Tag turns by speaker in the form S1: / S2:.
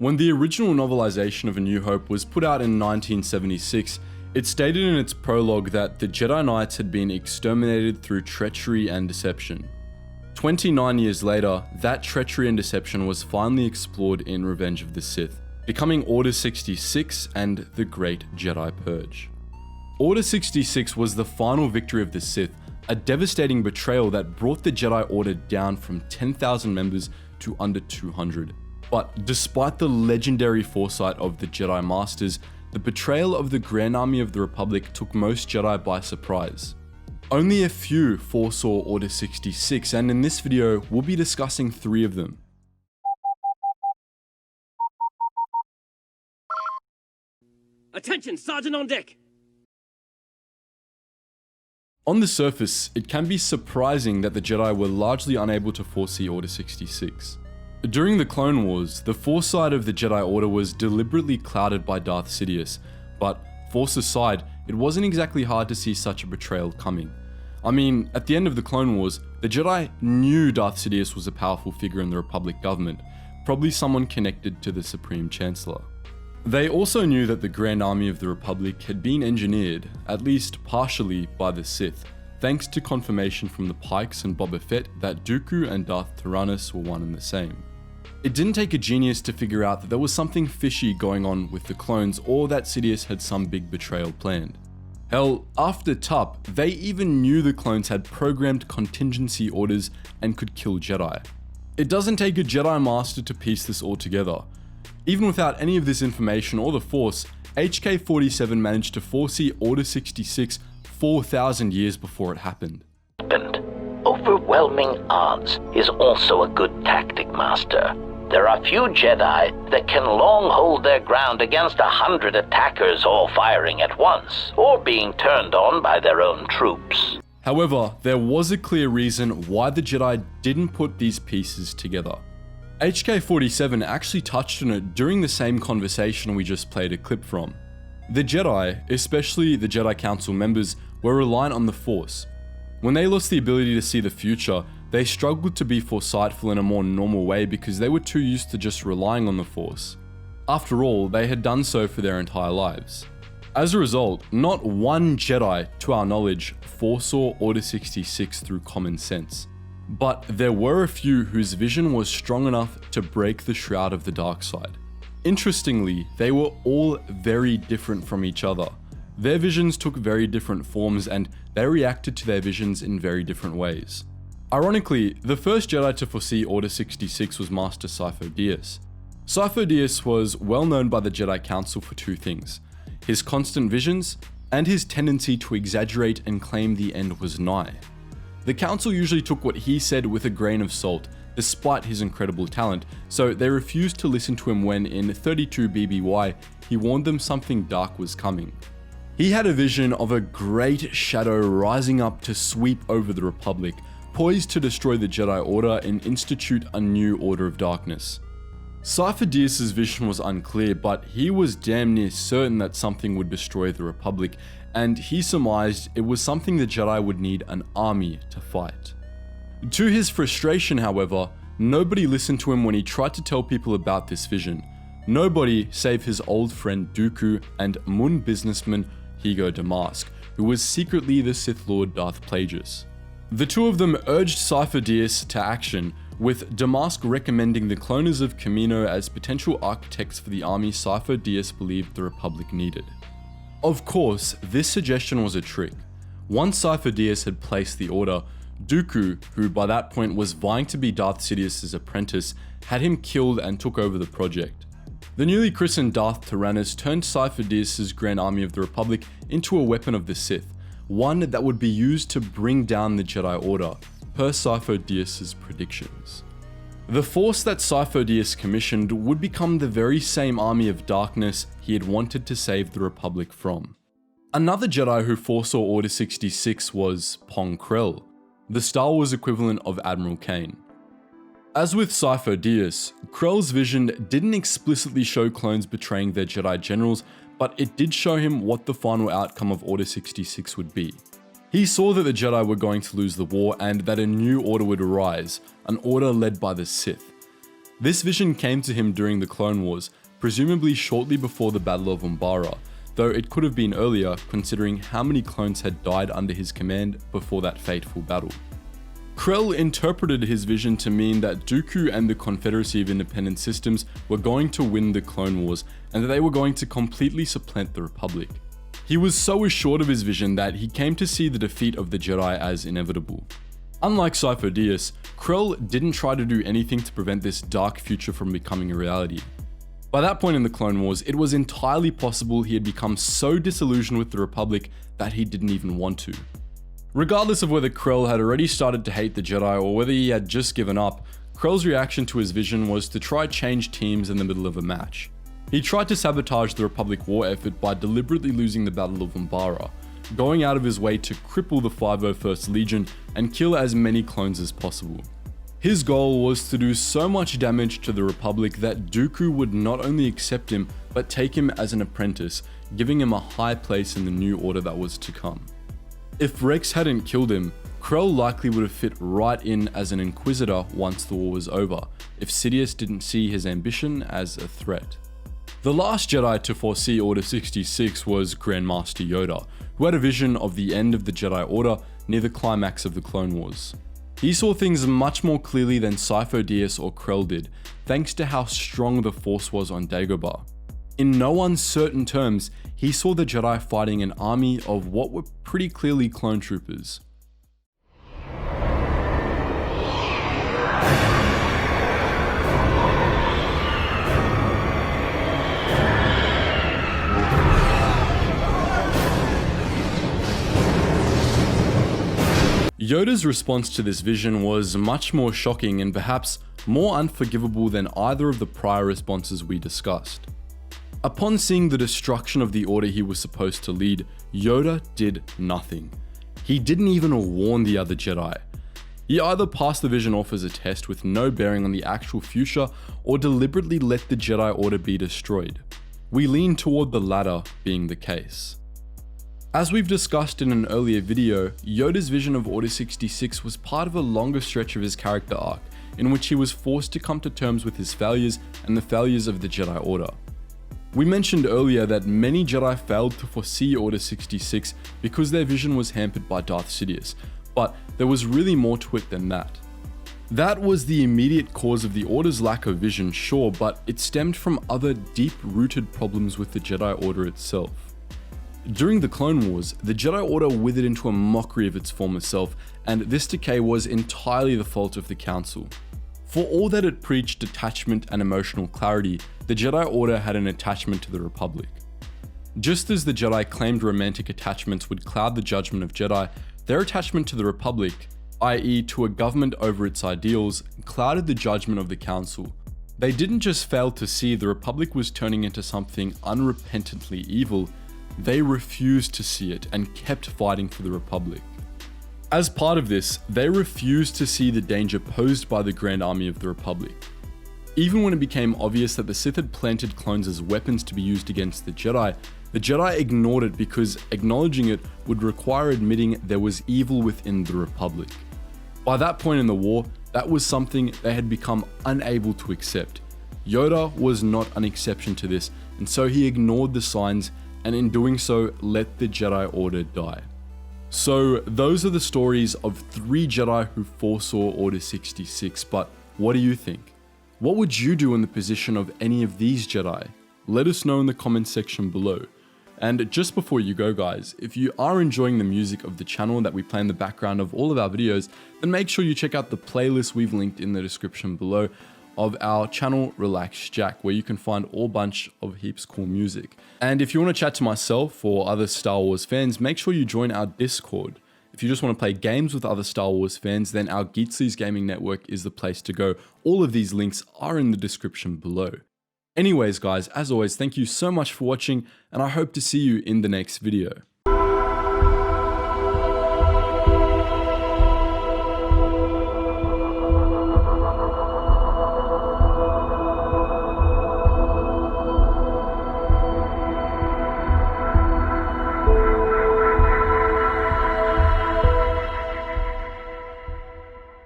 S1: When the original novelization of A New Hope was put out in 1976, it stated in its prologue that the Jedi Knights had been exterminated through treachery and deception. 29 years later, that treachery and deception was finally explored in Revenge of the Sith, becoming Order 66 and the Great Jedi Purge. Order 66 was the final victory of the Sith, a devastating betrayal that brought the Jedi Order down from 10,000 members to under 200. But despite the legendary foresight of the Jedi Masters, the betrayal of the Grand Army of the Republic took most Jedi by surprise. Only a few foresaw Order 66, and in this video, we'll be discussing 3 of them.
S2: Attention, Sergeant on deck!
S1: On the surface, it can be surprising that the Jedi were largely unable to foresee Order 66. During the Clone Wars, the foresight of the Jedi Order was deliberately clouded by Darth Sidious, but Force aside, it wasn't exactly hard to see such a betrayal coming. I mean, at the end of the Clone Wars, the Jedi knew Darth Sidious was a powerful figure in the Republic government, probably someone connected to the Supreme Chancellor. They also knew that the Grand Army of the Republic had been engineered, at least partially, by the Sith, thanks to confirmation from the Pikes and Boba Fett that Dooku and Darth Tyrannus were one and the same. It didn't take a genius to figure out that there was something fishy going on with the clones or that Sidious had some big betrayal planned. Hell, after Tup, they even knew the clones had programmed contingency orders and could kill Jedi. It doesn't take a Jedi Master to piece this all together. Even without any of this information or the Force, HK-47 managed to foresee Order 66 4,000 years before it happened.
S3: Overwhelming odds is also a good tactic, Master. There are few Jedi that can long hold their ground against 100 attackers all firing at once, or being turned on by their own troops.
S1: However, there was a clear reason why the Jedi didn't put these pieces together. HK-47 actually touched on it during the same conversation we just played a clip from. The Jedi, especially the Jedi Council members, were reliant on the Force. When they lost the ability to see the future, they struggled to be foresightful in a more normal way because they were too used to just relying on the Force. After all, they had done so for their entire lives. As a result, not one Jedi, to our knowledge, foresaw Order 66 through common sense. But there were a few whose vision was strong enough to break the shroud of the dark side. Interestingly, they were all very different from each other. Their visions took very different forms and they reacted to their visions in very different ways. Ironically, the first Jedi to foresee Order 66 was Master Sifo-Dyas. Sifo-Dyas was well known by the Jedi Council for 2 things: his constant visions and his tendency to exaggerate and claim the end was nigh. The Council usually took what he said with a grain of salt, despite his incredible talent, so they refused to listen to him when in 32 BBY he warned them something dark was coming. He had a vision of a great shadow rising up to sweep over the Republic, poised to destroy the Jedi Order and institute a new Order of Darkness. Sifo-Dyas' vision was unclear, but he was damn near certain that something would destroy the Republic, and he surmised it was something the Jedi would need an army to fight. To his frustration, however, nobody listened to him when he tried to tell people about this vision. Nobody save his old friend Dooku and Mun businessman Higo Damask, who was secretly the Sith Lord Darth Plagueis. The 2 of them urged Sifo-Dyas to action, with Damask recommending the cloners of Kamino as potential architects for the army Sifo-Dyas believed the Republic needed. Of course, this suggestion was a trick. Once Sifo-Dyas had placed the order, Dooku, who by that point was vying to be Darth Sidious's apprentice, had him killed and took over the project. The newly christened Darth Tyrannus turned Sifo-Dyas' Grand Army of the Republic into a weapon of the Sith, one that would be used to bring down the Jedi Order, per Sifo-Dyas' predictions. The force that Sifo-Dyas commissioned would become the very same army of darkness he had wanted to save the Republic from. Another Jedi who foresaw Order 66 was Pong Krell, the Star Wars equivalent of Admiral Kane. As with Sifo-Dyas, Krell's vision didn't explicitly show clones betraying their Jedi generals, but it did show him what the final outcome of Order 66 would be. He saw that the Jedi were going to lose the war and that a new order would arise, an order led by the Sith. This vision came to him during the Clone Wars, presumably shortly before the Battle of Umbara, though it could have been earlier considering how many clones had died under his command before that fateful battle. Krell interpreted his vision to mean that Dooku and the Confederacy of Independent Systems were going to win the Clone Wars and that they were going to completely supplant the Republic. He was so assured of his vision that he came to see the defeat of the Jedi as inevitable. Unlike Sifo-Dyas, Krell didn't try to do anything to prevent this dark future from becoming a reality. By that point in the Clone Wars, it was entirely possible he had become so disillusioned with the Republic that he didn't even want to. Regardless of whether Krell had already started to hate the Jedi or whether he had just given up, Krell's reaction to his vision was to try change teams in the middle of a match. He tried to sabotage the Republic war effort by deliberately losing the Battle of Umbara, going out of his way to cripple the 501st Legion and kill as many clones as possible. His goal was to do so much damage to the Republic that Dooku would not only accept him, but take him as an apprentice, giving him a high place in the new order that was to come. If Rex hadn't killed him, Krell likely would have fit right in as an Inquisitor once the war was over, if Sidious didn't see his ambition as a threat. The last Jedi to foresee Order 66 was Grandmaster Yoda, who had a vision of the end of the Jedi Order near the climax of the Clone Wars. He saw things much more clearly than Sifo-Dyas or Krell did, thanks to how strong the Force was on Dagobah. In no uncertain terms, he saw the Jedi fighting an army of what were pretty clearly clone troopers. Yoda's response to this vision was much more shocking and perhaps more unforgivable than either of the prior responses we discussed. Upon seeing the destruction of the order he was supposed to lead, Yoda did nothing. He didn't even warn the other Jedi. He either passed the vision off as a test with no bearing on the actual future, or deliberately let the Jedi Order be destroyed. We lean toward the latter being the case. As we've discussed in an earlier video, Yoda's vision of Order 66 was part of a longer stretch of his character arc, in which he was forced to come to terms with his failures and the failures of the Jedi Order. We mentioned earlier that many Jedi failed to foresee Order 66 because their vision was hampered by Darth Sidious, but there was really more to it than that. That was the immediate cause of the Order's lack of vision, sure, but it stemmed from other deep-rooted problems with the Jedi Order itself. During the Clone Wars, the Jedi Order withered into a mockery of its former self, and this decay was entirely the fault of the Council. For all that it preached detachment and emotional clarity, the Jedi Order had an attachment to the Republic. Just as the Jedi claimed romantic attachments would cloud the judgment of Jedi, their attachment to the Republic, i.e. to a government over its ideals, clouded the judgment of the Council. They didn't just fail to see the Republic was turning into something unrepentantly evil, they refused to see it and kept fighting for the Republic. As part of this, they refused to see the danger posed by the Grand Army of the Republic. Even when it became obvious that the Sith had planted clones as weapons to be used against the Jedi ignored it because acknowledging it would require admitting there was evil within the Republic. By that point in the war, that was something they had become unable to accept. Yoda was not an exception to this, and so he ignored the signs, and in doing so, let the Jedi Order die. So those are the stories of 3 Jedi who foresaw Order 66, but what do you think? What would you do in the position of any of these Jedi? Let us know in the comments section below. And just before you go guys, if you are enjoying the music of the channel that we play in the background of all of our videos, then make sure you check out the playlist we've linked in the description below of our channel Relax Jack, where you can find all bunch of heaps cool music. And if you want to chat to myself or other Star Wars fans, make sure you join our Discord. If you just want to play games with other Star Wars fans, then our Geetsly's gaming network is the place to go. All of these links are in the description below. Anyways guys, as always, thank you so much for watching, and I hope to see you in the next video.